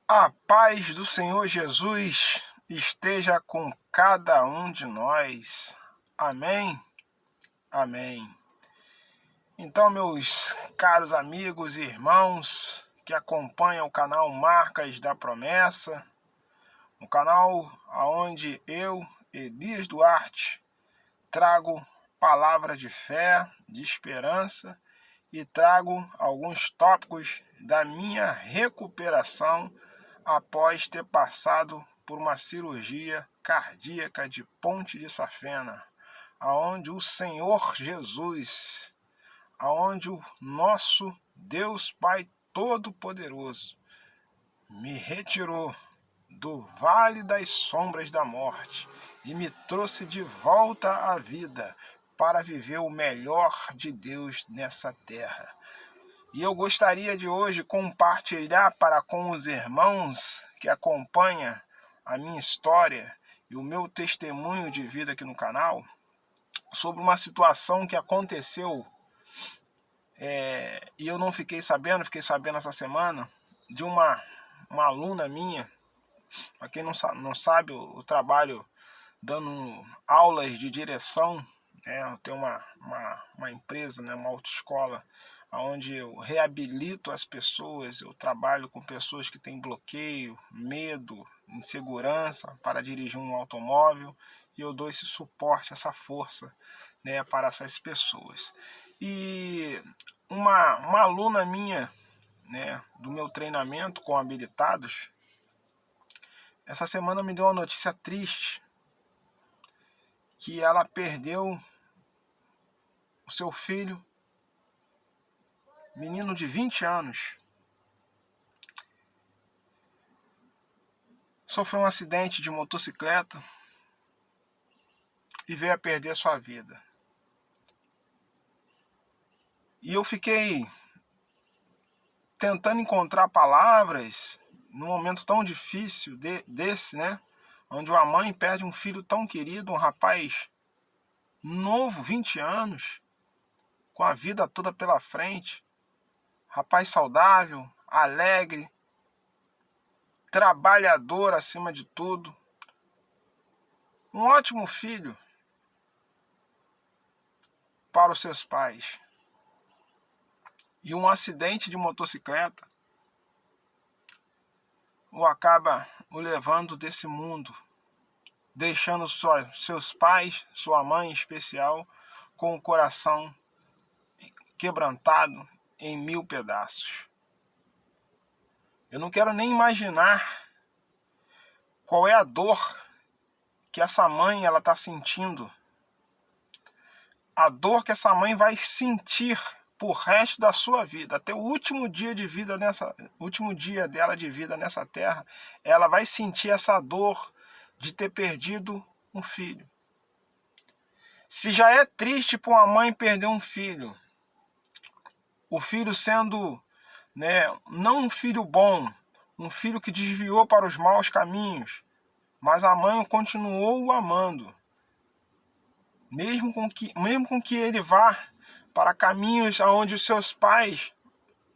A paz do Senhor Jesus esteja com cada um de nós. Amém? Amém. Então, meus caros amigos e irmãos que acompanham o canal Marcas da Promessa, um canal onde eu, Elias Duarte, trago palavra de fé, de esperança e trago alguns tópicos da minha recuperação após ter passado por uma cirurgia cardíaca de ponte de safena, aonde o Senhor Jesus, aonde o nosso Deus Pai Todo-Poderoso me retirou do vale das sombras da morte e me trouxe de volta à vida para viver o melhor de Deus nessa terra. E eu gostaria de hoje compartilhar para com os irmãos que acompanham a minha história e o meu testemunho de vida aqui no canal sobre uma situação que aconteceu e eu não fiquei sabendo essa semana de uma aluna minha. Para quem não sabe, eu trabalho dando aulas de direção, eu tenho uma empresa, uma autoescola, onde eu reabilito as pessoas, eu trabalho com pessoas que têm bloqueio, medo, insegurança para dirigir um automóvel, e eu dou esse suporte, essa força, para essas pessoas. E uma aluna minha, do meu treinamento com habilitados, essa semana me deu uma notícia triste, que ela perdeu o seu filho, menino de 20 anos. Sofreu um acidente de motocicleta e veio a perder sua vida. E eu fiquei tentando encontrar palavras num momento tão difícil desse, onde uma mãe perde um filho tão querido, um rapaz novo, 20 anos, com a vida toda pela frente, rapaz saudável, alegre, trabalhador acima de tudo, um ótimo filho para os seus pais. E um acidente de motocicleta acaba o levando desse mundo, deixando seus pais, sua mãe em especial, com o coração quebrantado em 1000 pedaços. Eu não quero nem imaginar qual é a dor que essa mãe está sentindo, a dor que essa mãe vai sentir por resto da sua vida, até o último dia de vida último dia dela de vida nessa terra, ela vai sentir essa dor de ter perdido um filho. Se já é triste para uma mãe perder um filho, o filho sendo, não um filho bom, um filho que desviou para os maus caminhos, mas a mãe continuou o amando, mesmo com que ele vá para caminhos onde os seus pais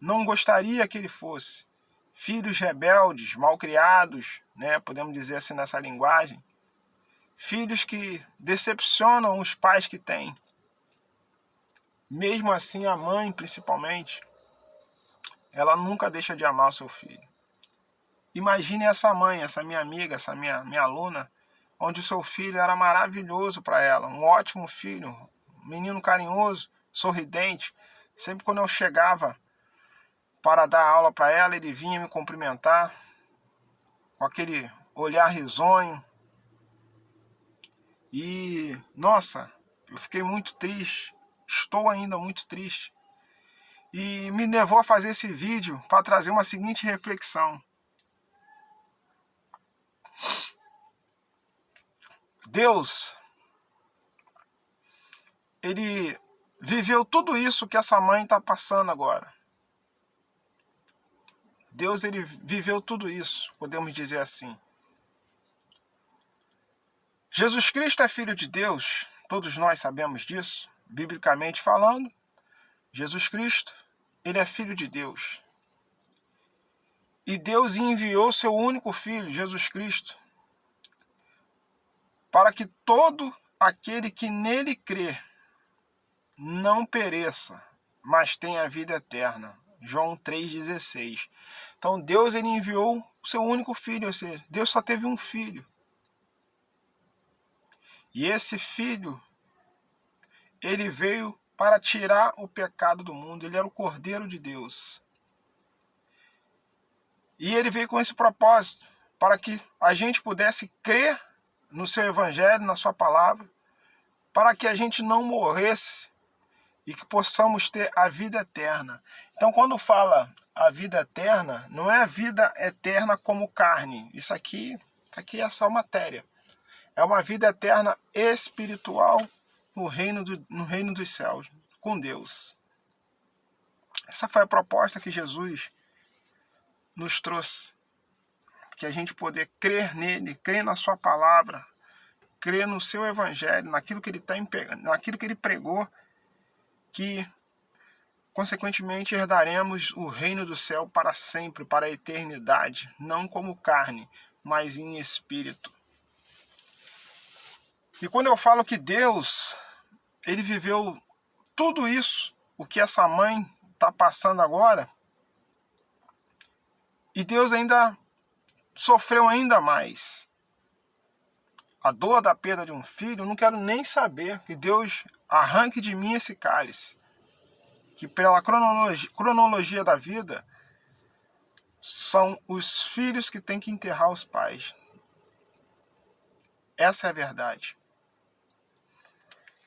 não gostariam que ele fosse. Filhos rebeldes, malcriados, podemos dizer assim nessa linguagem. Filhos que decepcionam os pais que têm. Mesmo assim, a mãe, principalmente, ela nunca deixa de amar o seu filho. Imagine essa mãe, essa minha amiga, essa minha aluna, onde o seu filho era maravilhoso para ela, um ótimo filho, um menino carinhoso, sorridente. Sempre quando eu chegava para dar aula para ela, ele vinha me cumprimentar com aquele olhar risonho. E, nossa, eu fiquei muito triste, estou ainda muito triste. E me levou a fazer esse vídeo para trazer uma seguinte reflexão. Deus, ele viveu tudo isso que essa mãe está passando agora. Deus, ele viveu tudo isso, podemos dizer assim. Jesus Cristo é filho de Deus, todos nós sabemos disso, biblicamente falando. Jesus Cristo, ele é filho de Deus. E Deus enviou seu único Filho, Jesus Cristo, para que todo aquele que nele crê não pereça, mas tenha a vida eterna. João 3,16. Então Deus ele enviou o seu único Filho, ou seja, Deus só teve um Filho. E esse Filho, ele veio para tirar o pecado do mundo. Ele era o Cordeiro de Deus. E ele veio com esse propósito, para que a gente pudesse crer no seu evangelho, na sua palavra, para que a gente não morresse e que possamos ter a vida eterna. Então, quando fala a vida eterna, não é a vida eterna como carne. Isso aqui é só matéria. É uma vida eterna espiritual no reino dos céus, com Deus. Essa foi a proposta que Jesus nos trouxe. Que a gente poder crer nele, crer na sua palavra, crer no seu evangelho, naquilo que ele pregou, que consequentemente herdaremos o reino do céu para sempre, para a eternidade, não como carne, mas em espírito. E quando eu falo que Deus, ele viveu tudo isso, o que essa mãe está passando agora, e Deus ainda sofreu ainda mais. A dor da perda de um filho, eu não quero nem saber. Que Deus arranque de mim esse cálice. Que pela cronologia da vida, são os filhos que têm que enterrar os pais. Essa é a verdade.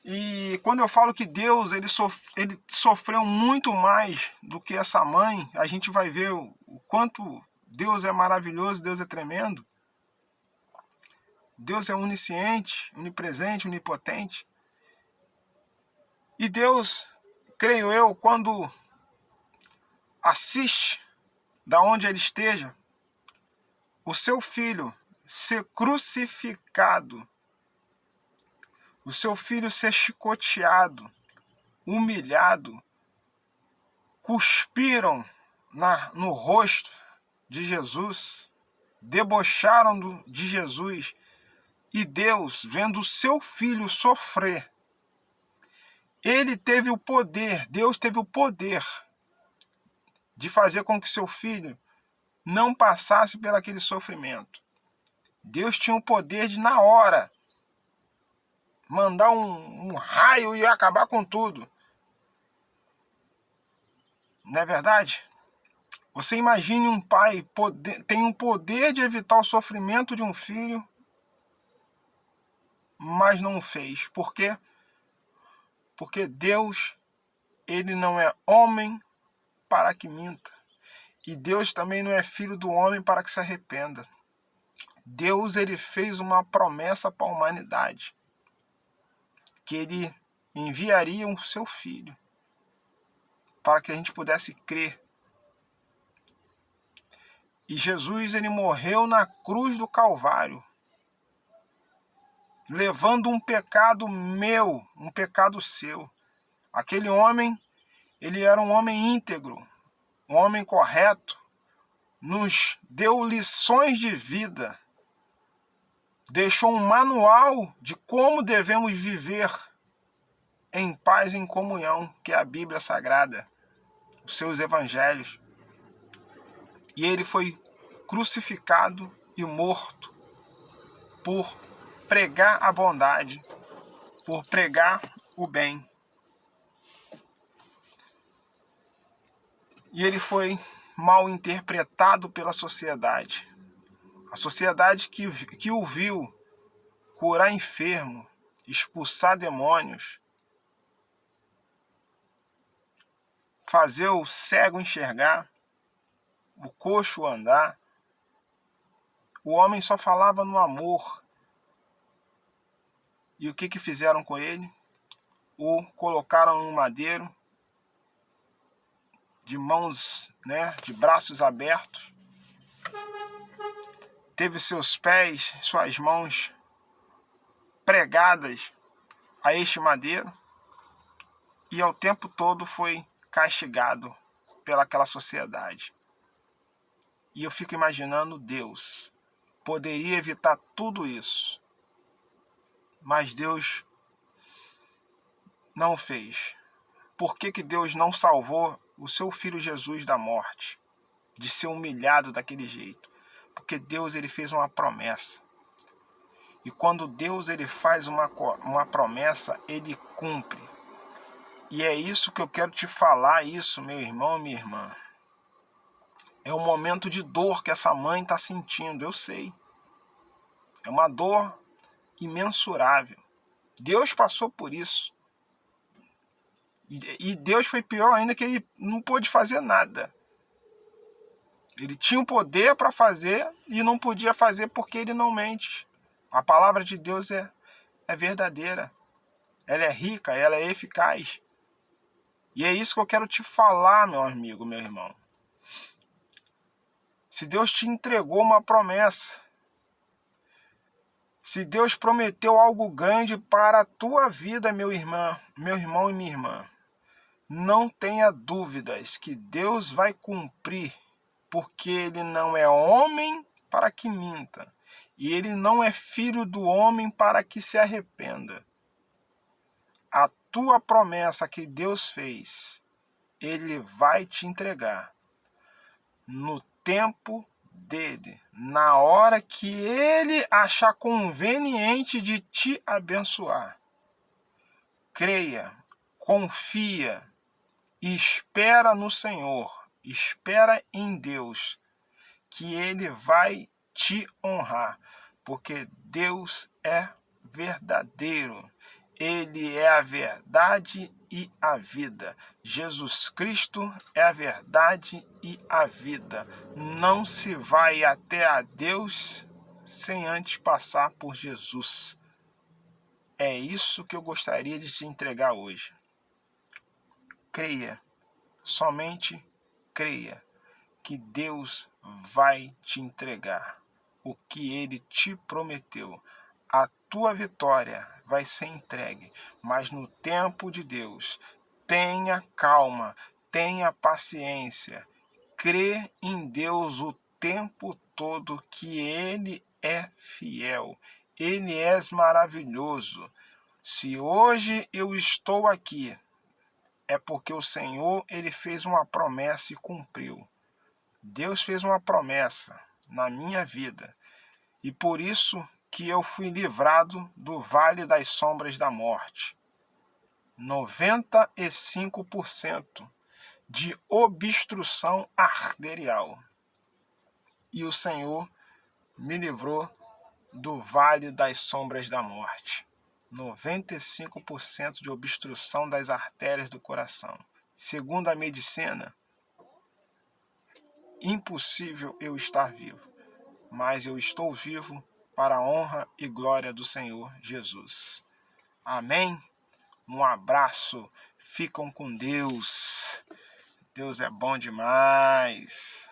E quando eu falo que Deus ele sofreu muito mais do que essa mãe, a gente vai ver o quanto Deus é maravilhoso, Deus é tremendo. Deus é onisciente, onipresente, onipotente. E Deus, creio eu, quando assiste, da onde ele esteja, o seu filho ser crucificado, o seu filho ser chicoteado, humilhado, cuspiram no rosto de Jesus, debocharam de Jesus, e Deus, vendo o seu filho sofrer, ele teve o poder, Deus teve o poder de fazer com que seu filho não passasse por aquele sofrimento. Deus tinha o poder de, na hora, mandar um raio e acabar com tudo. Não é verdade? Você imagine um pai tem o poder de evitar o sofrimento de um filho, mas não o fez. Por quê? Porque Deus, ele não é homem para que minta. E Deus também não é filho do homem para que se arrependa. Deus, ele fez uma promessa para a humanidade. Que ele enviaria o seu filho para que a gente pudesse crer. E Jesus, ele morreu na cruz do Calvário, levando um pecado meu, um pecado seu. Aquele homem, ele era um homem íntegro, um homem correto, nos deu lições de vida, deixou um manual de como devemos viver em paz e em comunhão, que é a Bíblia Sagrada, os seus evangelhos. E ele foi crucificado e morto por pregar a bondade, por pregar o bem. E ele foi mal interpretado pela sociedade. A sociedade que o viu curar enfermo, expulsar demônios, fazer o cego enxergar, o coxo andar. O homem só falava no amor. E o que fizeram com ele? O colocaram em um madeiro, de mãos, de braços abertos. Teve seus pés, suas mãos pregadas a este madeiro. E ao tempo todo foi castigado pelaquela sociedade. E eu fico imaginando Deus. Poderia evitar tudo isso. Mas Deus não fez. Por que Deus não salvou o seu filho Jesus da morte? De ser humilhado daquele jeito? Porque Deus ele fez uma promessa. E quando Deus ele faz uma promessa, ele cumpre. E é isso que eu quero te falar, isso, meu irmão e minha irmã. É um momento de dor que essa mãe está sentindo, eu sei. É uma dor imensurável. Deus passou por isso. E Deus foi pior ainda, que ele não pôde fazer nada. Ele tinha o poder para fazer e não podia fazer porque ele não mente. A palavra de Deus é verdadeira. Ela é rica, ela é eficaz. E é isso que eu quero te falar, meu amigo, meu irmão. Se Deus te entregou uma promessa, se Deus prometeu algo grande para a tua vida, meu irmão e minha irmã, não tenha dúvidas que Deus vai cumprir, porque Ele não é homem para que minta, e Ele não é filho do homem para que se arrependa. A tua promessa que Deus fez, Ele vai te entregar no tempo dele, na hora que ele achar conveniente de te abençoar. Creia, confia, espera no Senhor, espera em Deus, que ele vai te honrar, porque Deus é verdadeiro. Ele é a verdade e a vida. Jesus Cristo é a verdade e a vida. Não se vai até a Deus sem antes passar por Jesus. É isso que eu gostaria de te entregar hoje. Creia, somente creia que Deus vai te entregar o que Ele te prometeu. A tua vitória vai ser entregue, mas no tempo de Deus. Tenha calma, tenha paciência, crê em Deus o tempo todo, que Ele é fiel, Ele é maravilhoso. Se hoje eu estou aqui, é porque o Senhor ele fez uma promessa e cumpriu. Deus fez uma promessa na minha vida, e por isso que eu fui livrado do vale das sombras da morte. 95% de obstrução arterial. E o Senhor me livrou do vale das sombras da morte. 95% de obstrução das artérias do coração. Segundo a medicina, impossível eu estar vivo, mas eu estou vivo para a honra e glória do Senhor Jesus. Amém? Um abraço, ficam com Deus. Deus é bom demais.